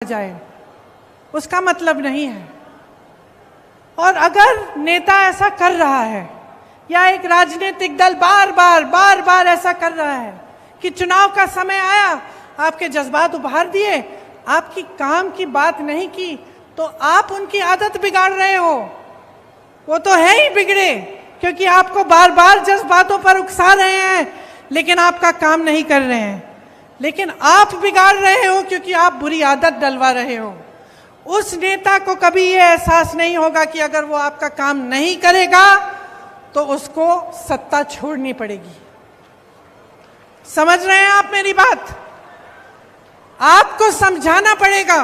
जाए, उसका मतलब नहीं है। और अगर नेता ऐसा कर रहा है या एक राजनीतिक दल बार बार ऐसा कर रहा है कि चुनाव का समय आया, आपके जज्बात उभार दिए, आपकी काम की बात नहीं की, तो आप उनकी आदत बिगाड़ रहे हो। वो तो है ही बिगड़े, क्योंकि आपको बार बार जज्बातों पर उकसा रहे हैं, लेकिन आपका काम नहीं कर रहे हैं। लेकिन आप बिगाड़ रहे हो क्योंकि आप बुरी आदत डलवा रहे हो। उस नेता को कभी ये एहसास नहीं होगा कि अगर वो आपका काम नहीं करेगा तो उसको सत्ता छोड़नी पड़ेगी। समझ रहे हैं आप मेरी बात? आपको समझाना पड़ेगा,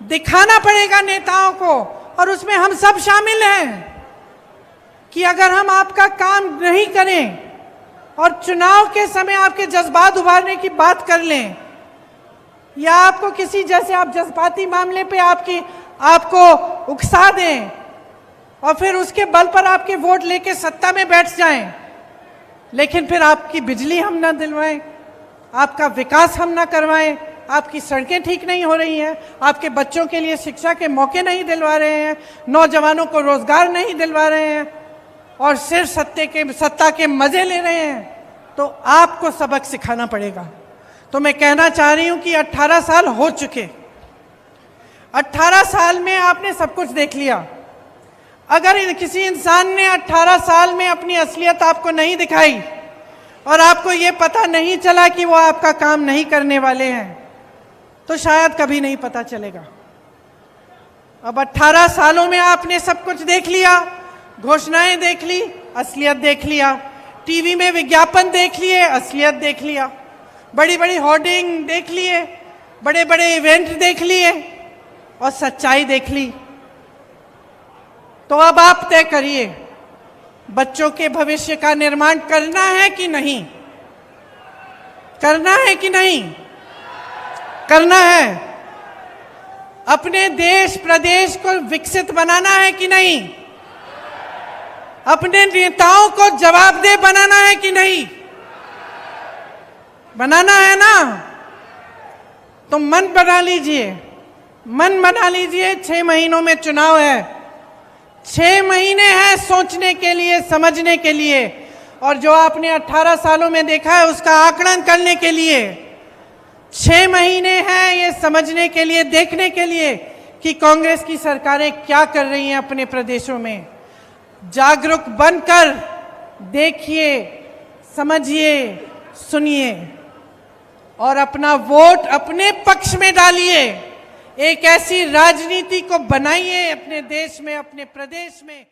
दिखाना पड़ेगा नेताओं को, और उसमें हम सब शामिल हैं कि अगर हम आपका काम नहीं करें और चुनाव के समय आपके जज्बात उभारने की बात कर लें, या आपको किसी जैसे आप जज्बाती मामले पे आपको उकसा दें और फिर उसके बल पर आपके वोट लेके सत्ता में बैठ जाएं, लेकिन फिर आपकी बिजली हम ना दिलवाएं, आपका विकास हम ना करवाएं, आपकी सड़कें ठीक नहीं हो रही हैं, आपके बच्चों के लिए शिक्षा के मौके नहीं दिलवा रहे हैं, नौजवानों को रोजगार नहीं दिलवा रहे हैं, और सिर्फ सत्ता के मजे ले रहे हैं, तो आपको सबक सिखाना पड़ेगा। तो मैं कहना चाह रही हूं कि 18 साल हो चुके, 18 साल में आपने सब कुछ देख लिया। अगर किसी इंसान ने 18 साल में अपनी असलियत आपको नहीं दिखाई और आपको ये पता नहीं चला कि वो आपका काम नहीं करने वाले हैं, तो शायद कभी नहीं पता चलेगा। अब 18 सालों में आपने सब कुछ देख लिया, घोषणाएं देख ली, असलियत देख लिया, टीवी में विज्ञापन देख लिए, असलियत देख लिया, बड़ी बड़ी होर्डिंग देख लिए, बड़े बड़े इवेंट देख लिए और सच्चाई देख ली। तो अब आप तय करिए, बच्चों के भविष्य का निर्माण करना है कि नहीं? करना है कि नहीं? करना है। अपने देश प्रदेश को विकसित बनाना है कि नहीं? अपने नेताओं को जवाबदेह बनाना है कि नहीं? बनाना है ना? तो मन बना लीजिए, मन बना लीजिए। 6 महीनों में चुनाव है, 6 महीने हैं सोचने के लिए, समझने के लिए, और जो आपने 18 सालों में देखा है उसका आकलन करने के लिए 6 महीने हैं, ये समझने के लिए, देखने के लिए कि कांग्रेस की सरकारें क्या कर रही हैं अपने प्रदेशों में। जागरूक बनकर देखिए, समझिए, सुनिए और अपना वोट अपने पक्ष में डालिए। एक ऐसी राजनीति को बनाइए अपने देश में, अपने प्रदेश में।